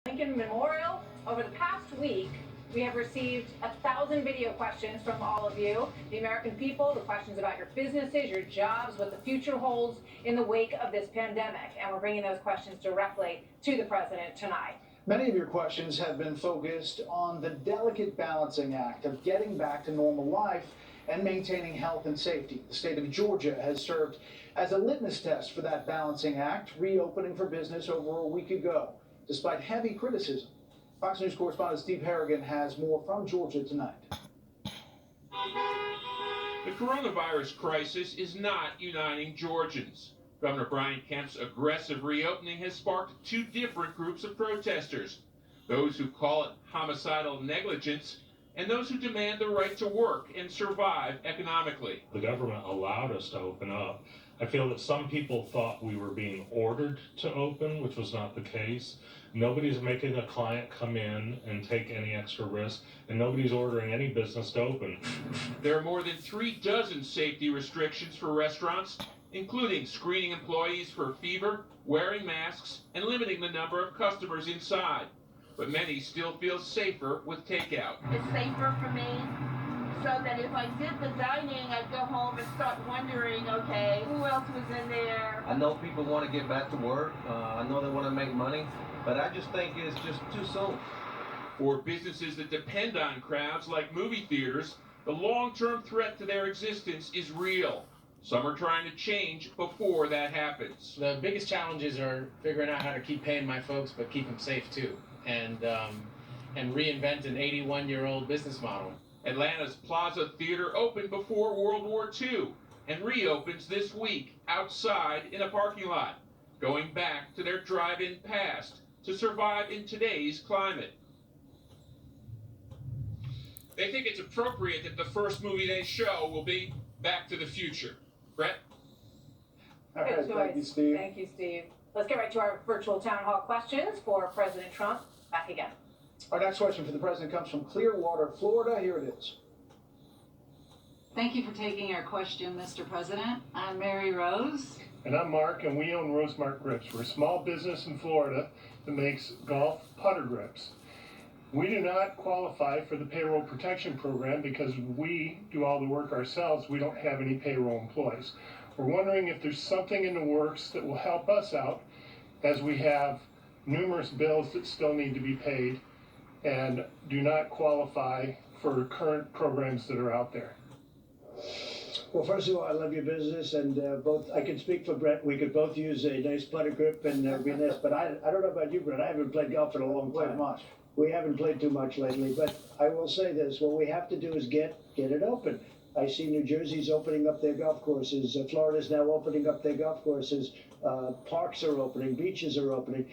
Lincoln Memorial. Over the past week, we have received 1,000 video questions from all of you, the American people, the questions about your businesses, your jobs, what the future holds in the wake of this pandemic. And we're bringing those questions directly to the president tonight. Many of your questions have been focused on the delicate balancing act of getting back to normal life and maintaining health and safety. The state of Georgia has served as a litmus test for that balancing act, reopening for business over a week ago, despite heavy criticism. Fox News correspondent Steve Harrigan has more from Georgia tonight. The coronavirus crisis is not uniting Georgians. Governor Brian Kemp's aggressive reopening has sparked two different groups of protesters, those who call it homicidal negligence and those who demand the right to work and survive economically. The government allowed us to open up. I feel that some people thought we were being ordered to open, which was not the case. Nobody's making a client come in and take any extra risk, and nobody's ordering any business to open. There are more than 36 safety restrictions for restaurants, including screening employees for fever, wearing masks, and limiting the number of customers inside. But many still feel safer with takeout. It's safer for me, so that if I did the dining, I'd go home and start wondering, okay, who else was in there? I know people want to get back to work. I know they want to make money, but I just think it's just too soon. For businesses that depend on crowds like movie theaters, the long-term threat to their existence is real. Some are trying to change before that happens. The biggest challenges are figuring out how to keep paying my folks, but keep them safe too, and reinvent an 81-year-old business model. Atlanta's Plaza Theater opened before World War II and reopens this week outside in a parking lot, going back to their drive-in past to survive in today's climate. They think it's appropriate that the first movie they show will be Back to the Future. Brett? All right, thank you, Steve. Thank you, Steve. Let's get right to our virtual town hall questions for President Trump. Back again. Our next question for the president comes from Clearwater, Florida. Here it is. Thank you for taking our question, Mr. President. I'm Mary Rose. And I'm Mark, and we own Rosemark Grips. We're a small business in Florida that makes golf putter grips. We do not qualify for the payroll protection program because we do all the work ourselves. We don't have any payroll employees. We're wondering if there's something in the works that will help us out, as we have numerous bills that still need to be paid and do not qualify for current programs that are out there. Well, first of all, I love your business, and I can speak for Brett. We could both use a nice putter grip and be nice, but I don't know about you, Brett. I haven't played golf in a long time. Much. We haven't played too much lately, but I will say this: what we have to do is get it open. I see New Jersey's opening up their golf courses. Florida's now opening up their golf courses. Parks are opening. Beaches are opening.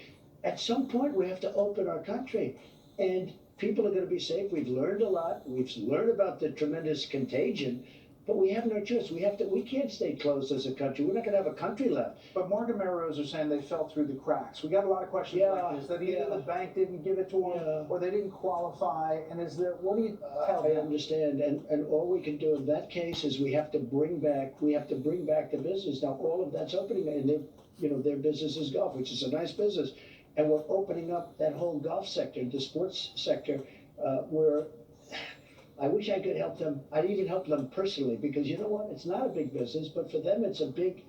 At some point, we have to open our country, and people are going to be safe. We've learned a lot. We've learned about the tremendous contagion. But we have no choice. We can't stay closed as a country. We're not going to have a country left. But Mark and Mary Rose are saying they fell through the cracks. We got a lot of questions like this, that either the bank didn't give it to them or they didn't qualify. And what do you tell them? I understand. And all we can do in that case is we have to bring back the business. Now, all of that's opening, and their business is golf, which is a nice business. And we're opening up that whole golf sector, the sports sector, where I wish I could help them. I'd even help them personally, because you know what? It's not a big business, but for them, it's a big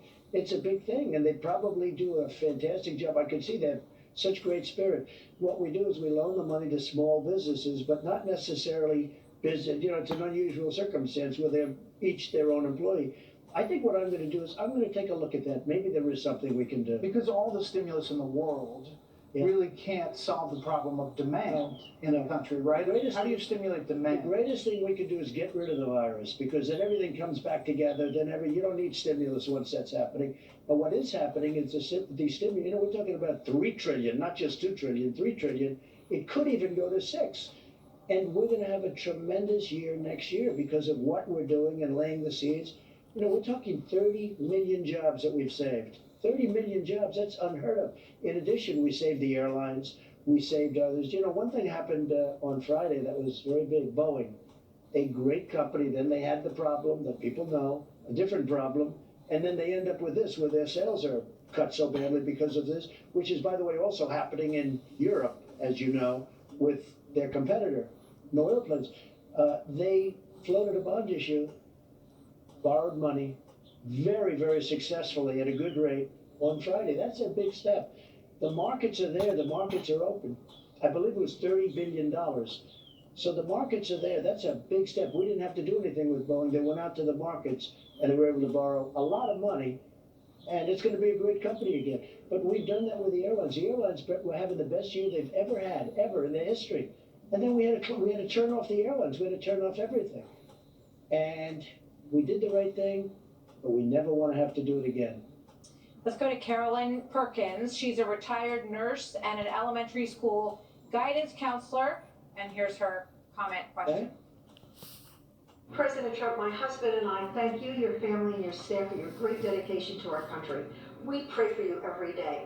thing, and they probably do a fantastic job. I can see they have such great spirit. What we do is we loan the money to small businesses, but not necessarily business. It's an unusual circumstance where they're each their own employee. I think what I'm going to do is I'm going to take a look at that. Maybe there is something we can do. Because all the stimulus in the world really can't solve the problem of demand in the country, right? How do you stimulate demand? The greatest thing we can do is get rid of the virus, because then everything comes back together. Then you don't need stimulus once that's happening. But what is happening is the stimulus. We're talking about 3 trillion, not just 2 trillion, 3 trillion. It could even go to 6. And we're going to have a tremendous year next year because of what we're doing and laying the seeds. We're talking 30 million jobs that we've saved. 30 million jobs, that's unheard of. In addition, we saved the airlines, we saved others. One thing happened on Friday that was very big. Boeing, a great company, then they had the problem that people know, a different problem, and then they end up with this, where their sales are cut so badly because of this, which is, by the way, also happening in Europe. as you know, with their competitor, no oil planes. They floated a bond issue, borrowed money, very, very successfully at a good rate on Friday. That's a big step. The markets are there, the markets are open. I believe it was $30 billion. So the markets are there. That's a big step. We didn't have to do anything with Boeing. They went out to the markets and they were able to borrow a lot of money. And it's going to be a great company again. But we've done that with the airlines. The airlines were having the best year they've ever had, ever in their history. And then we had to turn off the airlines. We had to turn off everything. And we did the right thing, but we never want to have to do it again. Let's go to Carolyn Perkins. She's a retired nurse and an elementary school guidance counselor. And here's her comment question. Okay. President Trump, my husband and I thank you, your family, and your staff for your great dedication to our country. We pray for you every day.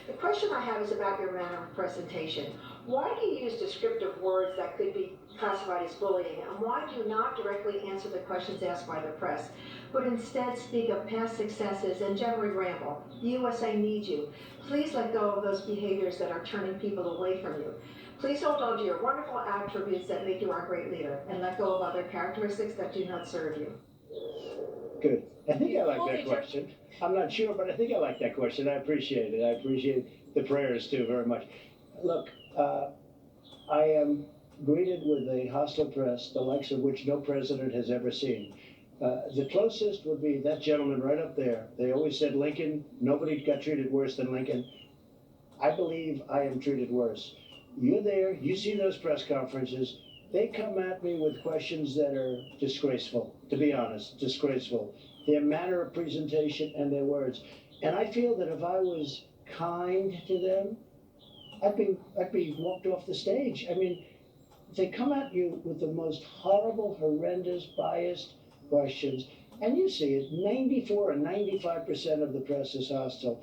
The question I have is about your manner of presentation. Why do you use descriptive words that could be classified as bullying, and why do you not directly answer the questions asked by the press, but instead speak of past successes and generally ramble? The USA needs you. Please let go of those behaviors that are turning people away from you. Please hold on to your wonderful attributes that make you our great leader, and let go of other characteristics that do not serve you. Good. I think I like that question. I'm not sure, but I think I like that question. I appreciate it. I appreciate the prayers too very much. Look, I am greeted with a hostile press, the likes of which no president has ever seen. The closest would be that gentleman right up there. They always said Lincoln, nobody got treated worse than Lincoln. I believe I am treated worse. You're there, you see those press conferences, they come at me with questions that are disgraceful, to be honest, disgraceful. Their manner of presentation and their words. And I feel that if I was kind to them, I'd be walked off the stage. I mean, they come at you with the most horrible, horrendous, biased questions, and you see it, 94 and 95% of the press is hostile.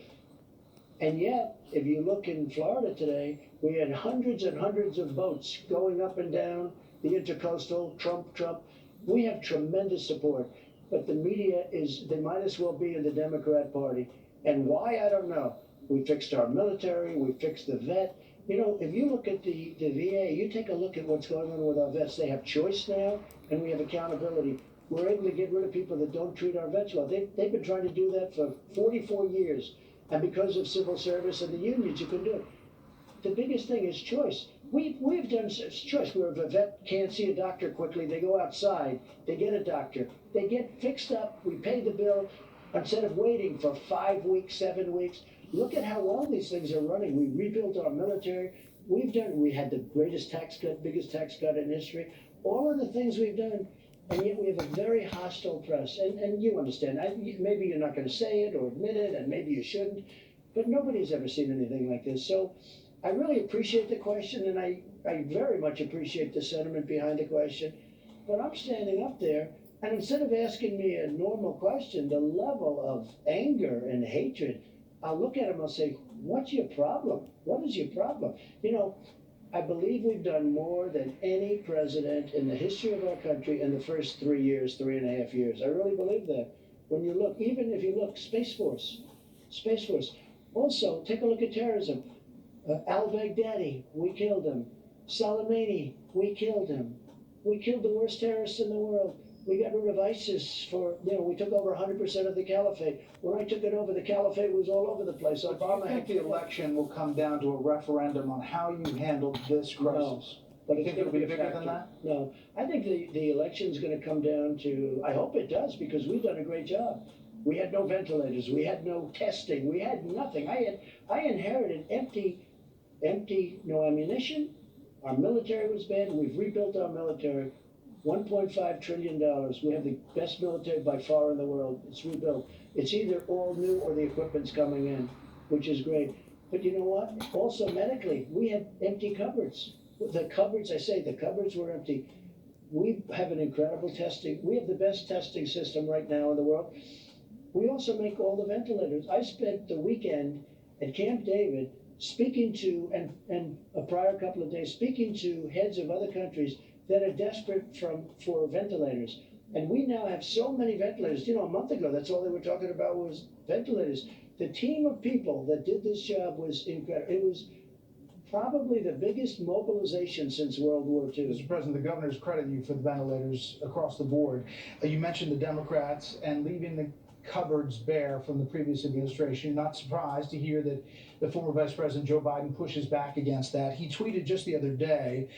And yet, if you look in Florida today, we had hundreds and hundreds of votes going up and down the intercoastal, Trump. We have tremendous support, but the media they might as well be in the Democrat Party. And why, I don't know. We fixed our military, we fixed the vet. You know, if you look at the VA, you take a look at what's going on with our vets. They have choice now, and we have accountability. We're able to get rid of people that don't treat our vets well. They've been trying to do that for 44 years. And because of civil service and the unions, you can do it. The biggest thing is choice. We've done choice where if a vet can't see a doctor quickly, they go outside, they get a doctor, they get fixed up, we pay the bill, instead of waiting for 5 weeks, 7 weeks. Look at how long these things are running. We rebuilt our military. We had the greatest tax cut, biggest tax cut in history. All of the things we've done, and yet we have a very hostile press. And you understand, maybe you're not going to say it or admit it, and maybe you shouldn't, but nobody's ever seen anything like this. So I really appreciate the question, and I very much appreciate the sentiment behind the question. But I'm standing up there, and instead of asking me a normal question, the level of anger and hatred, I'll look at him, I'll say, what's your problem? What is your problem? You know, I believe we've done more than any president in the history of our country in the first 3 years, 3.5 years. I really believe that. When you look, even if you look, Space Force. Also, take a look at terrorism. Al-Baghdadi, we killed him. Soleimani, we killed him. We killed the worst terrorists in the world. We got rid of ISIS we took over 100% of the caliphate. When I took it over, the caliphate was all over the place. So Obama, I think the election will come down to a referendum on how you handled this crisis. No, but You think it'll be bigger than that? No, I think the election's going to come down to, I hope it does, because we've done a great job. We had no ventilators, we had no testing, we had nothing. I inherited empty, no ammunition. Our military was bad. We've rebuilt our military. $1.5 trillion. We have the best military by far in the world. It's rebuilt. It's either all new or the equipment's coming in, which is great. But you know what? Also medically, we had empty cupboards. The cupboards were empty. We have an incredible testing. We have the best testing system right now in the world. We also make all the ventilators. I spent the weekend at Camp David speaking to, and a prior couple of days, speaking to heads of other countries that are desperate for ventilators. And we now have so many ventilators. You know, a month ago, that's all they were talking about was ventilators. The team of people that did this job was incredible. It was probably the biggest mobilization since World War II. Mr. President, the governors credit you for the ventilators across the board. You mentioned the Democrats and leaving the cupboards bare from the previous administration. You're not surprised to hear that the former Vice President Joe Biden pushes back against that. He tweeted just the other day,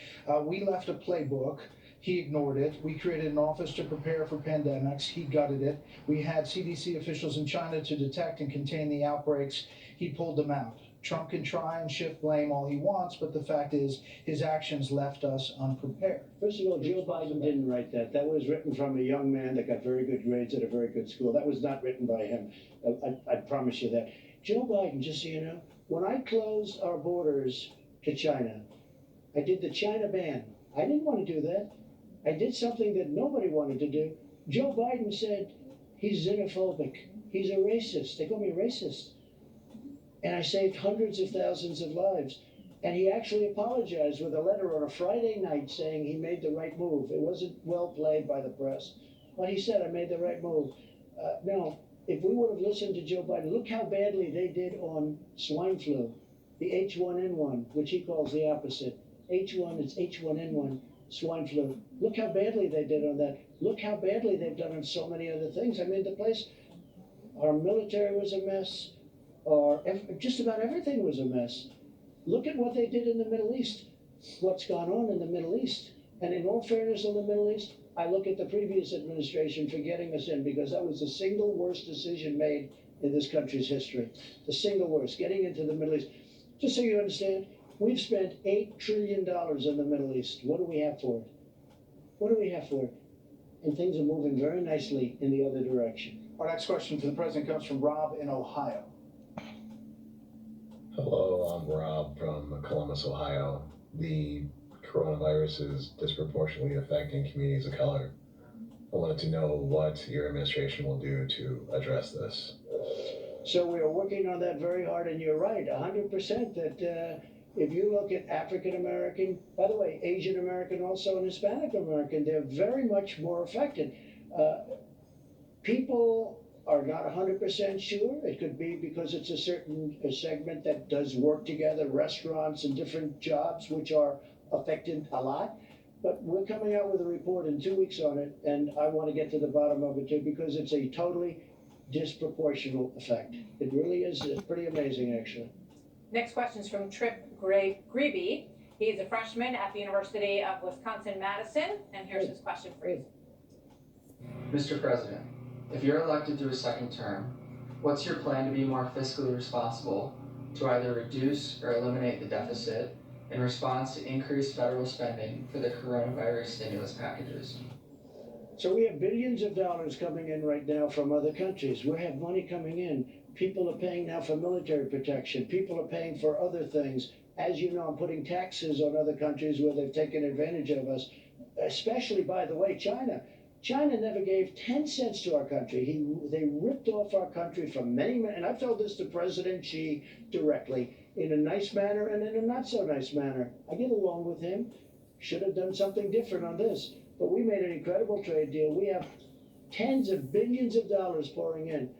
we left a playbook. He ignored it. We created an office to prepare for pandemics. He gutted it. We had CDC officials in China to detect and contain the outbreaks. He pulled them out. Trump can try and shift blame all he wants, but the fact is his actions left us unprepared. First of all, Joe Biden didn't write that. That was written from a young man that got very good grades at a very good school. That was not written by him. I promise you that. Joe Biden, just so you know, when I closed our borders to China, I did the China ban. I didn't want to do that. I did something that nobody wanted to do. Joe Biden said he's xenophobic. He's a racist. They call me racist. And I saved hundreds of thousands of lives. And he actually apologized with a letter on a Friday night saying he made the right move. It wasn't well played by the press. But he said, I made the right move. Now, if we would have listened to Joe Biden, look how badly they did on swine flu, the H1N1, which he calls the opposite. H1, it's H1N1, swine flu. Look how badly they did on that. Look how badly they've done on so many other things. I mean, the place, our military was a mess. Or just about everything was a mess. Look at what they did in the Middle East, what's gone on in the Middle East. And in all fairness in the Middle East, I look at the previous administration for getting us in because that was the single worst decision made in this country's history. The single worst, getting into the Middle East. Just so you understand, we've spent $8 trillion in the Middle East. What do we have for it? What do we have for it? And things are moving very nicely in the other direction. Our next question for the president comes from Rob in Ohio. Hello, I'm Rob from Columbus, Ohio. The coronavirus is disproportionately affecting communities of color. I wanted to know what your administration will do to address this. So we are working on that very hard, and you're right, 100% that if you look at African American, by the way, Asian American also, and Hispanic American, they're very much more affected. People are not 100% sure. It could be because it's a certain segment that does work together, restaurants and different jobs, which are affected a lot. But we're coming out with a report in 2 weeks on it, and I want to get to the bottom of it too, because it's a totally disproportional effect. It really is. It's pretty amazing, actually. Next question is from Trip Grebe. He's a freshman at the University of Wisconsin-Madison, and here's his question for you. Mr. President, if you're elected to a second term, what's your plan to be more fiscally responsible to either reduce or eliminate the deficit in response to increased federal spending for the coronavirus stimulus packages? So we have billions of dollars coming in right now from other countries. We have money coming in. People are paying now for military protection. People are paying for other things. As you know, I'm putting taxes on other countries where they've taken advantage of us, especially, by the way, China. China never gave 10 cents to our country. They ripped off our country from many, and I've told this to President Xi directly, in a nice manner and in a not so nice manner. I get along with him. Should have done something different on this. But we made an incredible trade deal. We have tens of billions of dollars pouring in.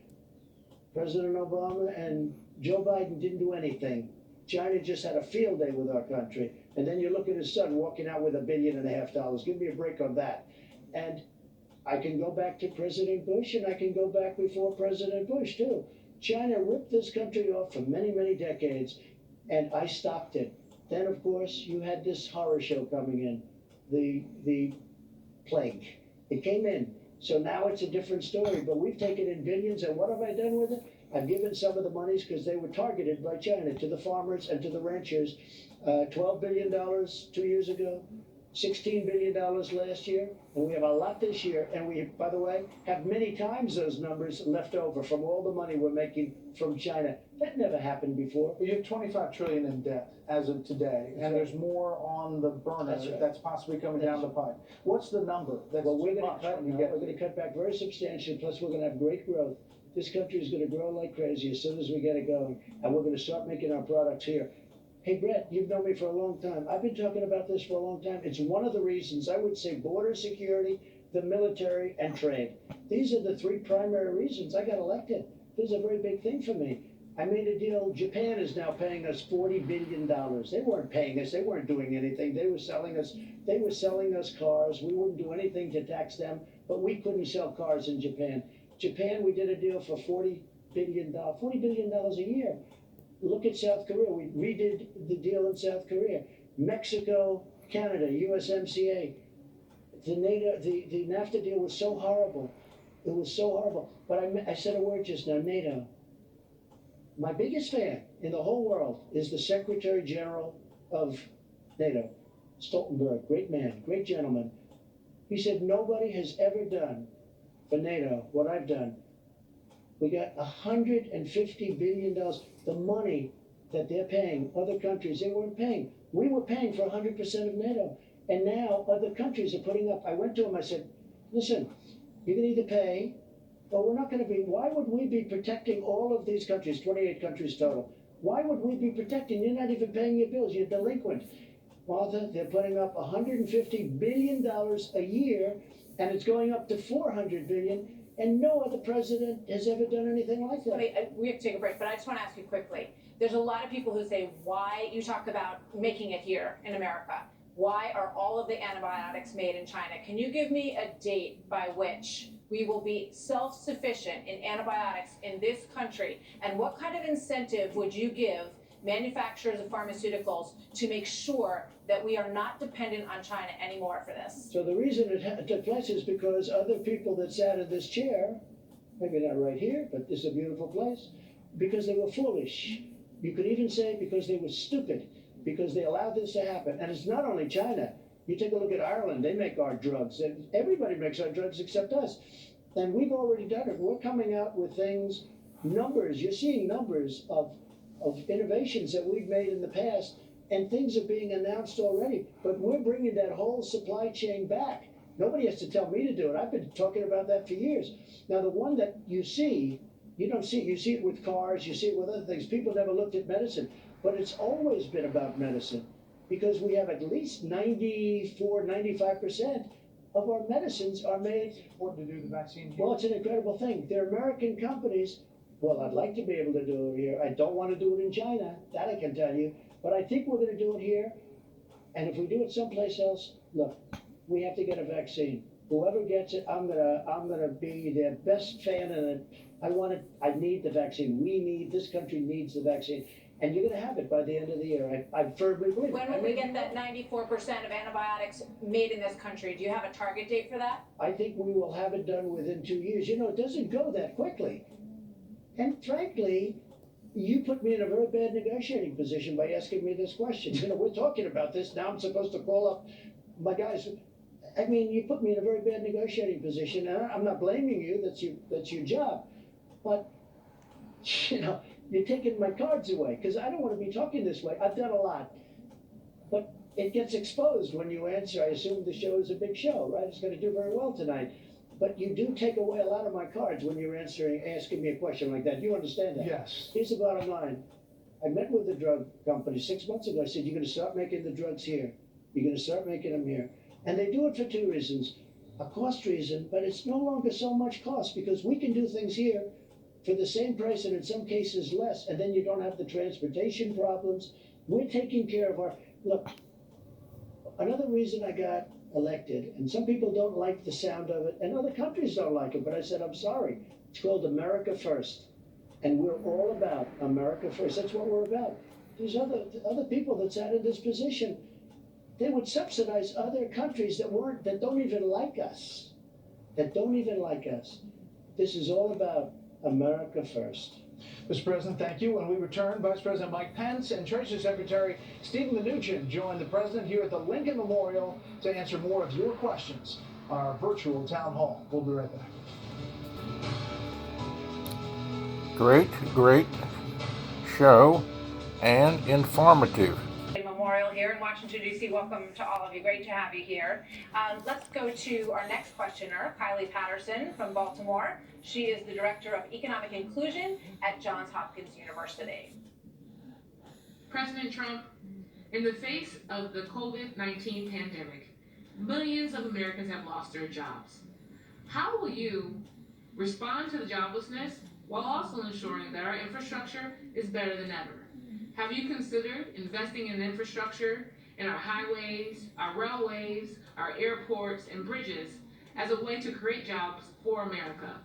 President Obama and Joe Biden didn't do anything. China just had a field day with our country. And then you look at his son walking out with $1.5 billion. Give me a break on that. And I can go back to President Bush, and I can go back before President Bush, too. China ripped this country off for many, many decades, and I stopped it. Then, of course, you had this horror show coming in, the plague. It came in. So now it's a different story, but we've taken in billions, and what have I done with it? I've given some of the monies, because they were targeted by China, to the farmers and to the ranchers. $12 billion 2 years ago, $16 billion last year, and we have a lot this year. And we, by the way, have many times those numbers left over from all the money we're making from China. That never happened before. You have $25 trillion in debt as of today, and there's more on the burner that's possibly coming down the pipe. What's the number? Well, we're going to cut back very substantially. Plus, we're going to have great growth. This country is going to grow like crazy as soon as we get it going, and we're going to start making our products here. Hey, Brett, you've known me for a long time. I've been talking about this for a long time. It's one of the reasons I would say border security, the military, and trade. These are the three primary reasons I got elected. This is a very big thing for me. I made a deal. Japan is now paying us $40 billion. They weren't paying us. They weren't doing anything. They were selling us cars. We wouldn't do anything to tax them, but we couldn't sell cars in Japan. Japan, we did a deal for $40 billion a year. Look at South Korea. We redid the deal in South Korea. Mexico, Canada, USMCA. The NAFTA deal was so horrible. It was so horrible. But I said a word just now, NATO. My biggest fan in the whole world is the Secretary General of NATO, Stoltenberg. Great man, great gentleman. He said, nobody has ever done for NATO what I've done. We got $150 billion. The money that they're paying other countries, they weren't paying. We were paying for 100% of NATO. And now other countries are putting up. I went to them, I said, listen, you can either pay, or we're not going to be. Why would we be protecting all of these countries, 28 countries total? Why would we be protecting? You're not even paying your bills. You're delinquent. Martha, they're putting up $150 billion a year, and it's going up to $400 billion, and no other president has ever done anything like that. We have to take a break, but I just want to ask you quickly. There's a lot of people who say, why, you talk about making it here in America. Why are all of the antibiotics made in China? Can you give me a date by which we will be self-sufficient in antibiotics in this country? And what kind of incentive would you give manufacturers of pharmaceuticals to make sure that we are not dependent on China anymore for this? So the reason it took place is because other people that sat in this chair, maybe not right here, but this is a beautiful place, because they were foolish. You could even say because they were stupid, because they allowed this to happen. And it's not only China. You take a look at Ireland, they make our drugs. And everybody makes our drugs except us. And we've already done it. We're coming out with things, numbers. You're seeing numbers of innovations that we've made in the past, and things are being announced already. But we're bringing that whole supply chain back. Nobody has to tell me to do it. I've been talking about that for years. Now, the one that you see, you don't see it. You see it with cars. You see it with other things. People never looked at medicine. But it's always been about medicine, because we have at least 94, 95% of our medicines are made. It's important to do the vaccine here. Well, it's an incredible thing. They're American companies. Well, I'd like to be able to do it here. I don't want to do it in China. That I can tell you. But I think we're going to do it here. And if we do it someplace else, look, we have to get a vaccine. Whoever gets it, I'm gonna be their best fan, and I need the vaccine. This country needs the vaccine. And you're going to have it by the end of the year. I firmly believe it. When will we get that 94% of antibiotics made in this country? Do you have a target date for that? I think we will have it done within 2 years. You know, it doesn't go that quickly. And frankly, you put me in a very bad negotiating position by asking me this question. You know, we're talking about this. Now I'm supposed to call up my guys. I mean, you put me in a very bad negotiating position. And I'm not blaming you. That's your job. But, you know, you're taking my cards away, because I don't want to be talking this way. I've done a lot. But it gets exposed when you answer. I assume the show is a big show, right? It's going to do very well tonight. But you do take away a lot of my cards when you're asking me a question like that. You understand that? Yes. Here's the bottom line. I met with the drug company 6 months ago. I said, you're going to start making the drugs here. You're going to start making them here. And they do it for two reasons. A cost reason, but it's no longer so much cost, because we can do things here for the same price, and in some cases less, and then you don't have the transportation problems. We're taking care of our, look, another reason I got elected, and some people don't like the sound of it, and other countries don't like it, but I said, I'm sorry. It's called America First, and we're all about America First. That's what we're about. There's other people that sat in this position. They would subsidize other countries that don't even like us, This is all about America First. Mr. President, thank you. When we return, Vice President Mike Pence and Treasury Secretary Stephen Mnuchin join the President here at the Lincoln Memorial to answer more of your questions on our virtual town hall. We'll be right back. Great show and informative. Memorial here in Washington, D.C. Welcome to all of you. Great to have you here. Let's go to our next questioner, Kylie Patterson from Baltimore. She is the Director of Economic Inclusion at Johns Hopkins University. President Trump, in the face of the COVID-19 pandemic, millions of Americans have lost their jobs. How will you respond to the joblessness while also ensuring that our infrastructure is better than ever. Have you considered investing in infrastructure, in our highways, our railways, our airports, and bridges as a way to create jobs for America?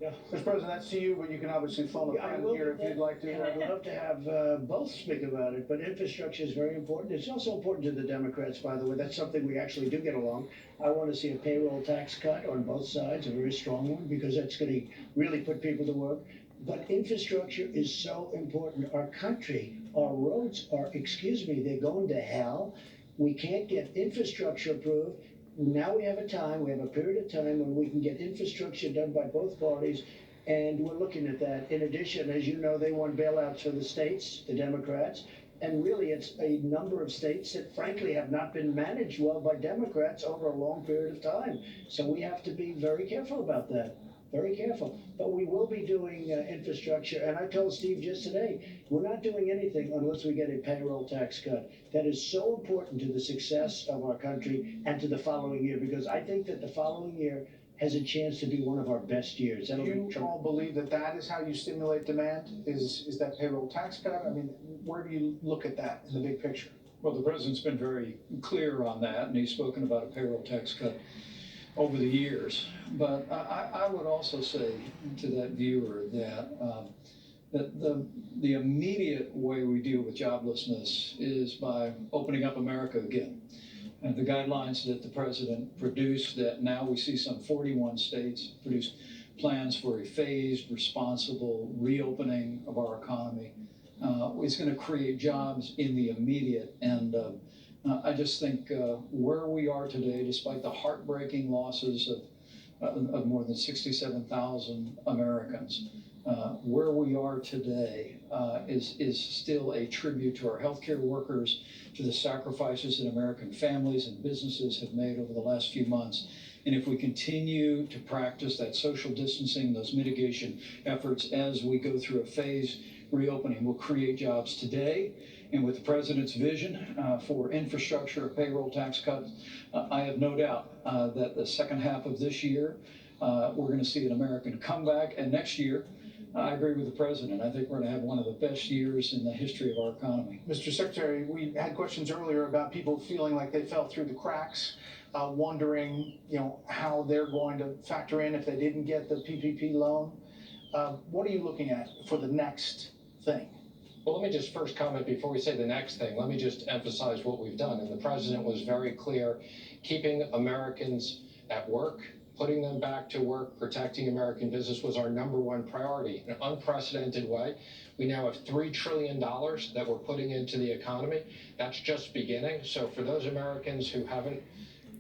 Yeah. Mr. President, that's to you, but you can obviously phone a friend here if you'd like to. And I'd love to have both speak about it, but infrastructure is very important. It's also important to the Democrats, by the way. That's something we actually do get along. I want to see a payroll tax cut on both sides, a very strong one, because that's going to really put people to work. But infrastructure is so important. Our country, our roads are, they're going to hell. We can't get infrastructure approved. Now we have a period of time when we can get infrastructure done by both parties, and we're looking at that. In addition, as you know, they want bailouts for the states, the Democrats, and really it's a number of states that frankly have not been managed well by Democrats over a long period of time. So we have to be very careful about that. Very careful. But we will be doing infrastructure. And I told Steve just today, we're not doing anything unless we get a payroll tax cut. That is so important to the success of our country and to the following year, because I think that the following year has a chance to be one of our best years. Do you all believe that that is how you stimulate demand? Is that payroll tax cut? I mean, where do you look at that in the big picture? Well, the president's been very clear on that, and he's spoken about a payroll tax cut over the years. But I would also say to that viewer that the immediate way we deal with joblessness is by opening up America again. And the guidelines that the president produced, that now we see some 41 states produce plans for a phased, responsible reopening of our economy, is going to create jobs in the immediate. And I just think where we are today, despite the heartbreaking losses of more than 67,000 Americans, where we are today is still a tribute to our healthcare workers, to the sacrifices that American families and businesses have made over the last few months. And if we continue to practice that social distancing, those mitigation efforts as we go through a phased reopening, we'll create jobs today. And with the president's vision for infrastructure, payroll tax cuts, I have no doubt that the second half of this year, we're going to see an American comeback. And next year, I agree with the president. I think we're going to have one of the best years in the history of our economy. Mr. Secretary, we had questions earlier about people feeling like they fell through the cracks, wondering, how they're going to factor in if they didn't get the PPP loan. What are you looking at for the next thing? Well, let me just first comment before we say the next thing. Let me just emphasize what we've done. And the president was very clear, keeping Americans at work, putting them back to work, protecting American business was our #1 priority in an unprecedented way. We now have $3 trillion that we're putting into the economy. That's just beginning. So for those Americans who haven't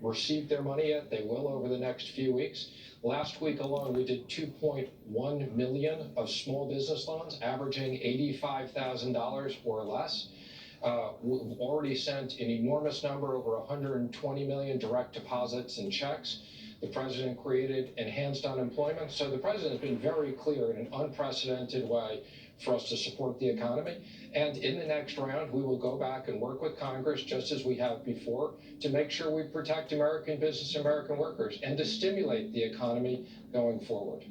received their money yet, they will over the next few weeks. Last week alone, we did 2.1 million of small business loans, averaging $85,000 or less. We've already sent an enormous number, over 120 million direct deposits and checks. The president created enhanced unemployment. So the president has been very clear in an unprecedented way for us to support the economy. And in the next round, we will go back and work with Congress, just as we have before, to make sure we protect American business, American workers, and to stimulate the economy going forward.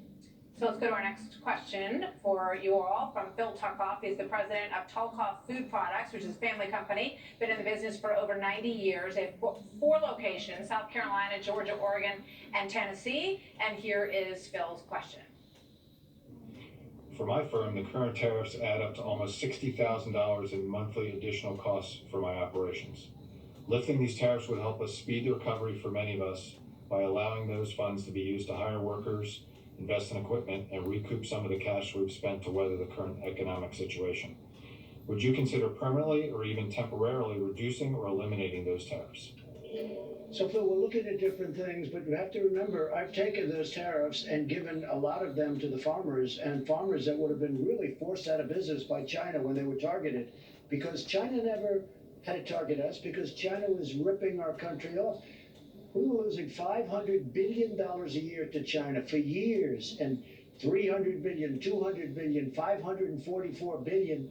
So let's go to our next question for you all from Phil Tuckoff. He's the president of Tulkoff Food Products, which is a family company, been in the business for over 90 years. They have 4 locations, South Carolina, Georgia, Oregon, and Tennessee. And here is Phil's question. For my firm, the current tariffs add up to almost $60,000 in monthly additional costs for my operations. Lifting these tariffs would help us speed the recovery for many of us by allowing those funds to be used to hire workers, invest in equipment, and recoup some of the cash we've spent to weather the current economic situation. Would you consider permanently or even temporarily reducing or eliminating those tariffs? So Phil, we're looking at different things, but you have to remember, I've taken those tariffs and given a lot of them to the farmers, and farmers that would have been really forced out of business by China when they were targeted, because China never had to target us, because China was ripping our country off. We were losing $500 billion a year to China for years, and 300 billion, 200 billion, 544 billion,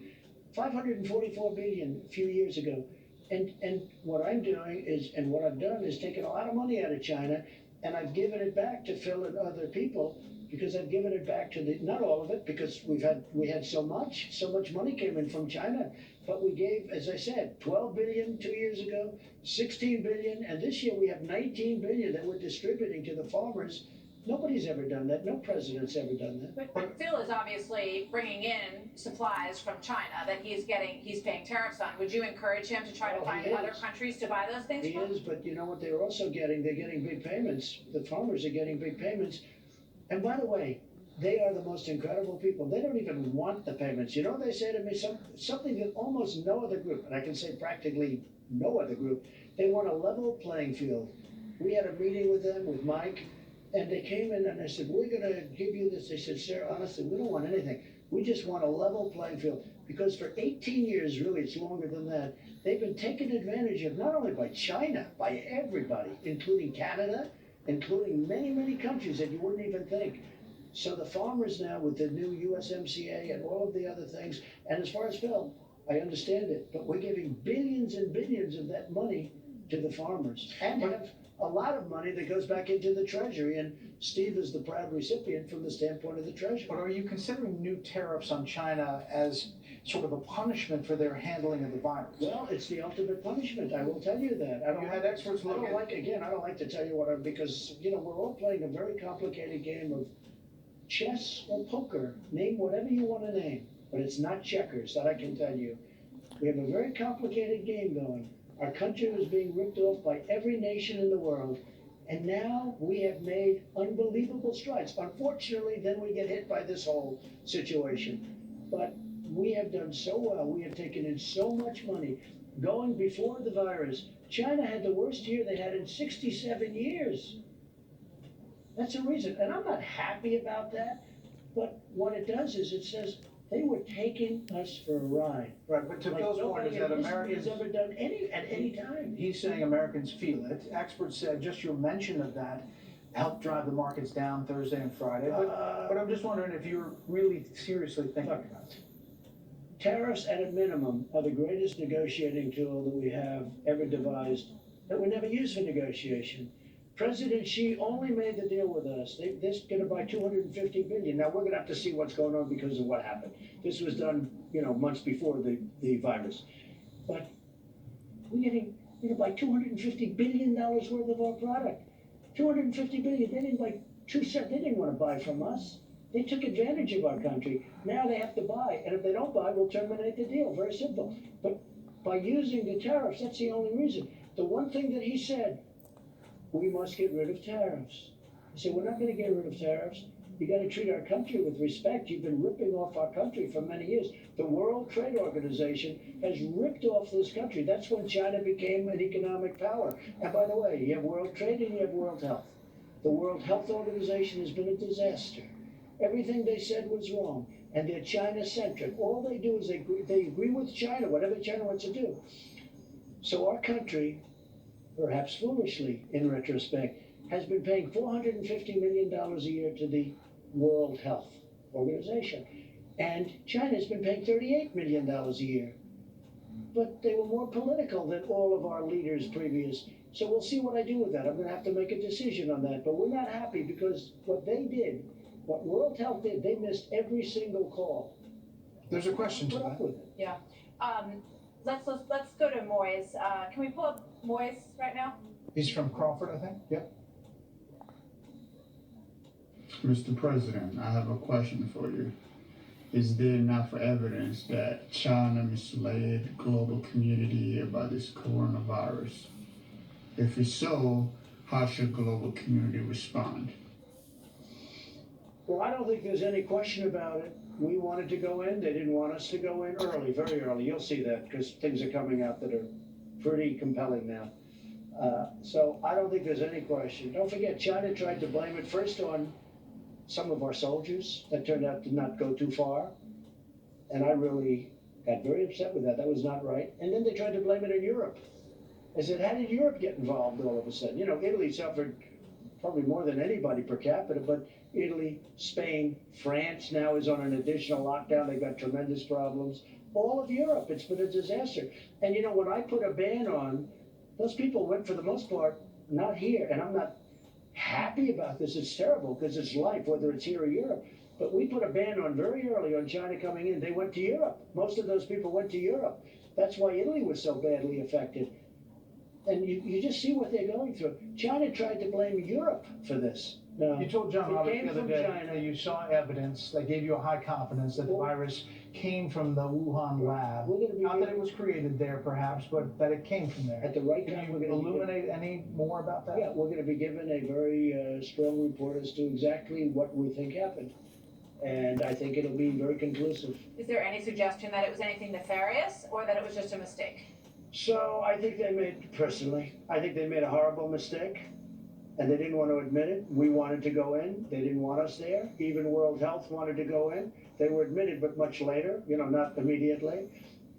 544 billion a few years ago. And what I'm doing is, and what I've done is taken a lot of money out of China, and I've given it back to Phil and other people because they've given it back to not all of it, because we had so much money came in from China, but we gave, as I said, 12 billion 2 years ago, 16 billion, and this year we have 19 billion that we're distributing to the farmers. Nobody's ever done that. No president's ever done that. But Phil is obviously bringing in supplies from China that he's paying tariffs on. Would you encourage him to try to find other countries to buy those things from? He is, but you know what they're also getting? They're getting big payments. The farmers are getting big payments. And by the way, they are the most incredible people. They don't even want the payments. You know what they say to me? Something that almost no other group, and I can say practically no other group, they want a level playing field. We had a meeting with them, with Mike, and they came in and I said, we're going to give you this. They said, sir, honestly, we don't want anything. We just want a level playing field. Because for 18 years, really, it's longer than that, they've been taken advantage of not only by China, by everybody, including Canada, including many, many countries that you wouldn't even think. So the farmers now, with the new USMCA and all of the other things, and as far as Phil, I understand it, but we're giving billions and billions of that money to the farmers, and have a lot of money that goes back into the Treasury, and Steve is the proud recipient from the standpoint of the Treasury. But are you considering new tariffs on China as sort of a punishment for their handling of the virus? Well, it's the ultimate punishment. I will tell you that. You had experts look at. I don't like to tell you what because we're all playing a very complicated game of chess or poker. Name whatever you want to name, but it's not checkers. That I can tell you. We have a very complicated game going. Our country was being ripped off by every nation in the world, and now we have made unbelievable strides. Unfortunately, then we get hit by this whole situation. But we have done so well. We have taken in so much money. Going before the virus, China had the worst year they had in 67 years. That's a reason. And I'm not happy about that, but what it does is it says, they were taking us for a ride. Right, but to Bill's point is that Americans ever done at any time. He's saying Americans feel it. Experts said just your mention of that helped drive the markets down Thursday and Friday. But I'm just wondering if you're really seriously thinking about it. Tariffs at a minimum are the greatest negotiating tool that we have ever devised that we never used for negotiation. President Xi only made the deal with us. They're going to buy 250 billion. Now we're going to have to see what's going on because of what happened. This was done, months before the virus. But we're getting, buy 250 billion dollars worth of our product. 250 billion. They didn't buy 2 cents. They didn't want to buy from us. They took advantage of our country. Now they have to buy, and if they don't buy, we'll terminate the deal. Very simple. But by using the tariffs, that's the only reason. The one thing that he said. We must get rid of tariffs. I said, we're not going to get rid of tariffs. You got to treat our country with respect. You've been ripping off our country for many years. The World Trade Organization has ripped off this country. That's when China became an economic power. And by the way, you have World Trade and you have World Health. The World Health Organization has been a disaster. Everything they said was wrong. And they're China-centric. All they do is they agree with China, whatever China wants to do. So our country, perhaps foolishly in retrospect, has been paying $450 million a year to the World Health Organization. And China's been paying $38 million a year. But they were more political than all of our leaders previous. So we'll see what I do with that. I'm going to have to make a decision on that. But we're not happy because what they did, what World Health did, they missed every single call. There's a question to that. Yeah. Let's go to Moyes. Can we pull up Moyes right now? He's from Crawford, I think. Yep. Mr. President, I have a question for you. Is there enough evidence that China misled the global community about this coronavirus? If it's so, how should global community respond? Well, I don't think there's any question about it. We wanted to go in. They didn't want us to go in early, very early. You'll see that because things are coming out that are pretty compelling now. So I don't think there's any question. Don't forget, China tried to blame it first on some of our soldiers. That turned out to not go too far. And I really got very upset with that. That was not right. And then they tried to blame it on Europe. I said, how did Europe get involved all of a sudden? Italy suffered probably more than anybody per capita, but Italy, Spain, France now is on an additional lockdown. They've got tremendous problems. All of Europe, it's been a disaster. And when I put a ban on, those people went for the most part not here. And I'm not happy about this. It's terrible because it's life, whether it's here or Europe. But we put a ban on very early on China coming in. They went to Europe. Most of those people went to Europe. That's why Italy was so badly affected. And you just see what they're going through. China tried to blame Europe for this. No, You told John it Roberts came the other from day China. that you saw evidence that gave you a high confidence that the virus came from the Wuhan lab. We're gonna be Not that it was created there, perhaps, but that it came from there. At the right Can time, you we're gonna illuminate any more about that? Yeah, we're going to be given a very strong report as to exactly what we think happened. And I think it'll be very conclusive. Is there any suggestion that it was anything nefarious or that it was just a mistake? So I think I think they made a horrible mistake. And they didn't want to admit it. We wanted to go in. They didn't want us there. Even World Health wanted to go in. They were admitted, but much later, not immediately.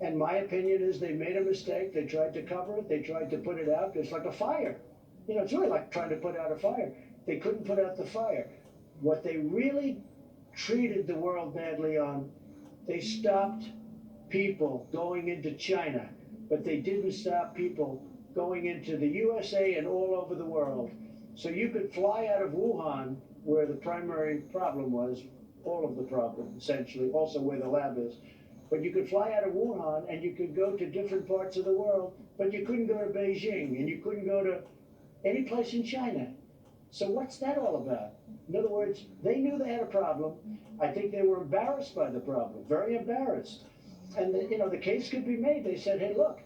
And my opinion is they made a mistake. They tried to cover it. They tried to put it out. It's like a fire. It's really like trying to put out a fire. They couldn't put out the fire. What they really treated the world badly on, they stopped people going into China, but they didn't stop people going into the USA and all over the world. So you could fly out of Wuhan, where the primary problem was, all of the problem, essentially, also where the lab is. But you could fly out of Wuhan and you could go to different parts of the world, but you couldn't go to Beijing and you couldn't go to any place in China. So what's that all about? In other words, they knew they had a problem. I think they were embarrassed by the problem, very embarrassed. And the case could be made. They said, hey, look,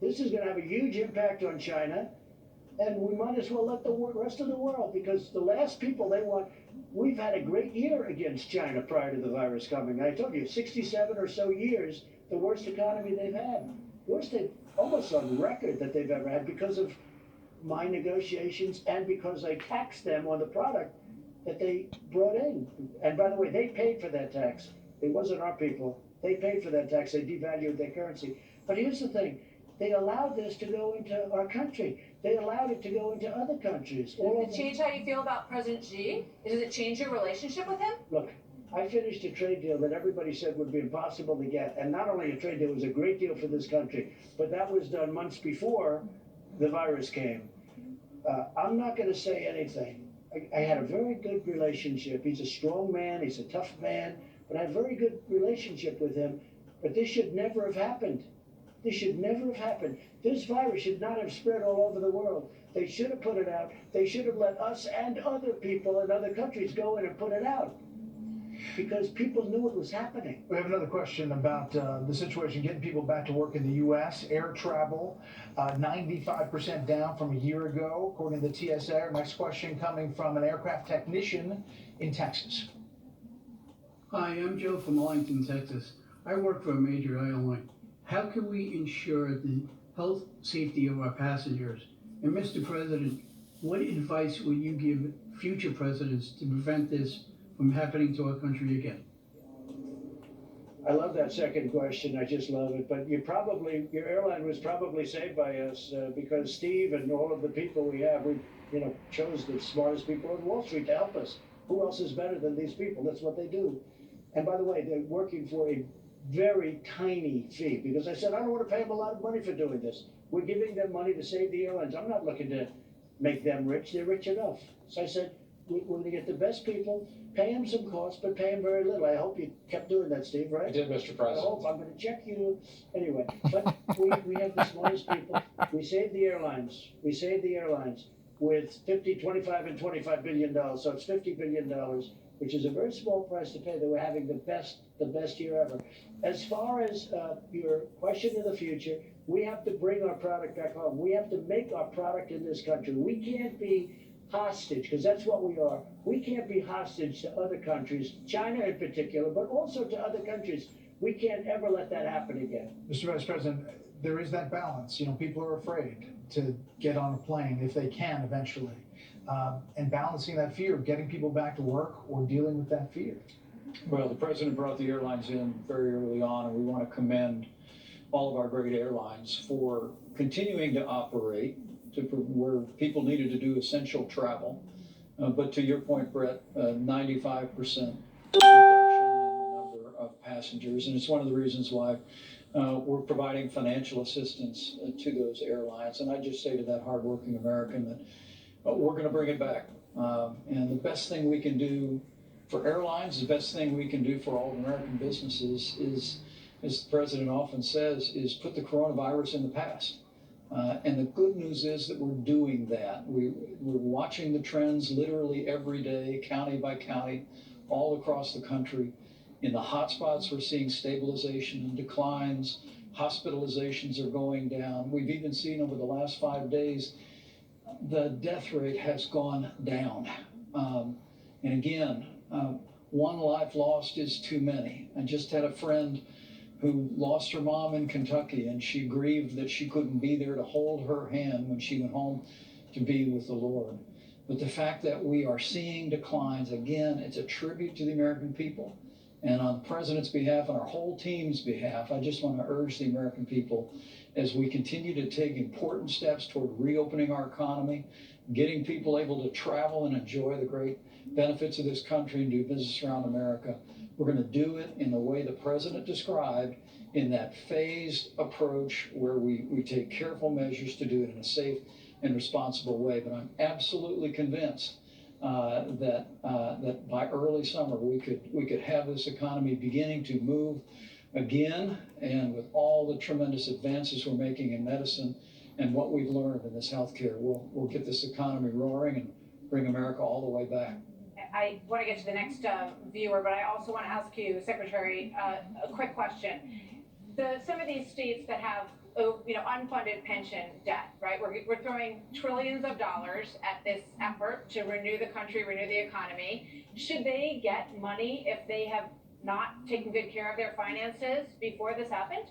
this is going to have a huge impact on China, and we might as well let the rest of the world, because the last people they want, we've had a great year against China prior to the virus coming. I told you, 67 or so years, the worst economy they've had. Worst almost on record that they've ever had because of my negotiations and because I taxed them on the product that they brought in. And by the way, they paid for that tax. It wasn't our people. They paid for that tax. They devalued their currency. But here's the thing. They allowed this to go into our country. They allowed it to go into other countries. Does it change how you feel about President Xi? Does it change your relationship with him? Look, I finished a trade deal that everybody said would be impossible to get. And not only a trade deal, it was a great deal for this country. But that was done months before the virus came. I'm not going to say anything. I had a very good relationship. He's a strong man. He's a tough man. But I had a very good relationship with him. But this should never have happened. This should never have happened. This virus should not have spread all over the world. They should have put it out. They should have let us and other people in other countries go in and put it out, because people knew it was happening. We have another question about the situation getting people back to work in the U.S. Air travel, 95% down from a year ago, according to the TSA. Our next question coming from an aircraft technician in Texas. Hi, I'm Joe from Arlington, Texas. I work for a major airline. How can we ensure the health safety of our passengers? And Mr. President, what advice would you give future presidents to prevent this from happening to our country again? I love that second question. I just love it. But your airline was probably saved by us because Steve and all of the people we have, we chose the smartest people on Wall Street to help us. Who else is better than these people? That's what they do. And by the way, they're working for a very tiny fee, because I said I don't want to pay them a lot of money for doing this. We're giving them money to save the airlines. I'm not looking to make them rich. They're rich enough. So I said we're going to get the best people, pay them some costs, but pay them very little. I hope you kept doing that, Steve, right? I did, Mr. President. I hope. I'm going to check you. Anyway, but we have the smartest people. We saved the airlines. We saved the airlines with 50, 25, and $25 billion. So it's $50 billion, which is a very small price to pay. They were having the best year ever. As far as your question of the future, we have to bring our product back home. We have to make our product in this country. We can't be hostage, because that's what we are. We can't be hostage to other countries, China in particular, but also to other countries. We can't ever let that happen again. Mr. Vice President, there is that balance. People are afraid to get on a plane if they can eventually. And balancing that fear of getting people back to work or dealing with that fear. Well, the president brought the airlines in very early on, and we want to commend all of our great airlines for continuing to operate to where people needed to do essential travel. But to your point, Brett, 95% reduction in the number of passengers, and it's one of the reasons why we're providing financial assistance to those airlines. And I just say to that hardworking American that we're going to bring it back. And the best thing we can do for airlines, the best thing we can do for all of American businesses is, as the president often says, is put the coronavirus in the past. And the good news is that we're doing that. We're watching the trends literally every day, county by county, all across the country. In the hotspots, we're seeing stabilization and declines. Hospitalizations are going down. We've even seen over the last 5 days, the death rate has gone down. And again, one life lost is too many. I just had a friend who lost her mom in Kentucky, and she grieved that she couldn't be there to hold her hand when she went home to be with the Lord. But the fact that we are seeing declines, again, it's a tribute to the American people. And on the president's behalf and our whole team's behalf, I just want to urge the American people, as we continue to take important steps toward reopening our economy, getting people able to travel and enjoy the great benefits of this country and do business around America, we're going to do it in the way the president described, in that phased approach where we take careful measures to do it in a safe and responsible way. But I'm absolutely convinced that by early summer we could have this economy beginning to move again, and with all the tremendous advances we're making in medicine and what we've learned in this healthcare, we'll get this economy roaring and bring America all the way back. I want to get to the next viewer, but I also want to ask you, Secretary, a quick question. Some of these states that have unfunded pension debt, right? We're throwing trillions of dollars at this effort to renew the country, renew the economy. Should they get money if they have not taken good care of their finances before this happened?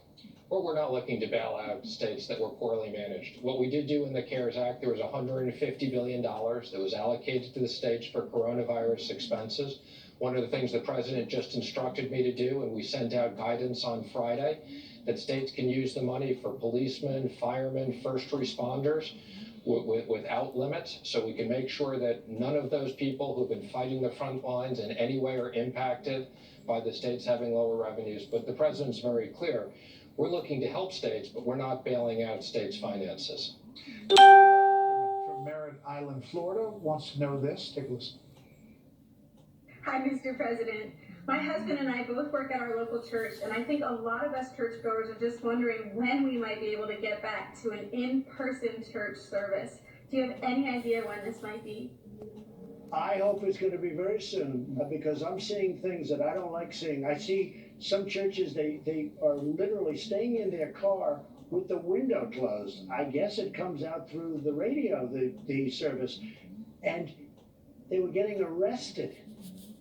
Well, we're not looking to bail out states that were poorly managed. What we did do in the CARES Act, there was $150 billion that was allocated to the states for coronavirus expenses. One of the things the president just instructed me to do, and we sent out guidance on Friday, that states can use the money for policemen, firemen, first responders without limits, so we can make sure that none of those people who've been fighting the front lines in any way are impacted by the states having lower revenues. But the president's very clear. We're looking to help states, but we're not bailing out states' finances. From Merritt Island, Florida, wants to know this. Take a listen. Hi, Mr. President. My husband and I both work at our local church, and I think a lot of us churchgoers are just wondering when we might be able to get back to an in-person church service. Do you have any idea when this might be? I hope it's going to be very soon, because I'm seeing things that I don't like seeing. I see some churches, they are literally staying in their car with the window closed. I guess it comes out through the radio, the service. And they were getting arrested.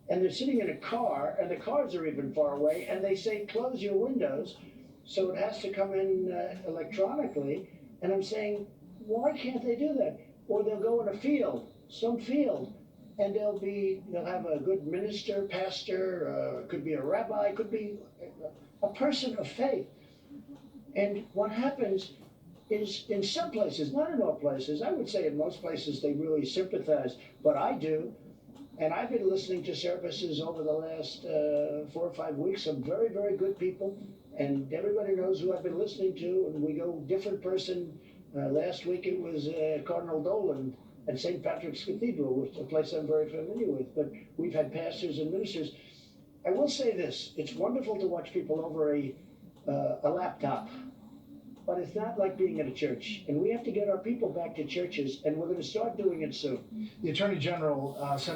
And they're sitting in a car, and the cars are even far away, and they say, close your windows, so it has to come in electronically. And I'm saying, why can't they do that? Or they'll go in a field, some field, and they'll have a good minister, pastor, could be a rabbi, could be a person of faith. And what happens is, in some places, not in all places, I would say in most places they really sympathize, but I do. And I've been listening to services over the last 4 or 5 weeks, some very, very good people, and everybody knows who I've been listening to, and we go different person. Last week it was Cardinal Dolan at St. Patrick's Cathedral, which is a place I'm very familiar with, but we've had pastors and ministers. I will say this, it's wonderful to watch people over a laptop, but it's not like being at a church, and we have to get our people back to churches, and we're going to start doing it soon. The Attorney General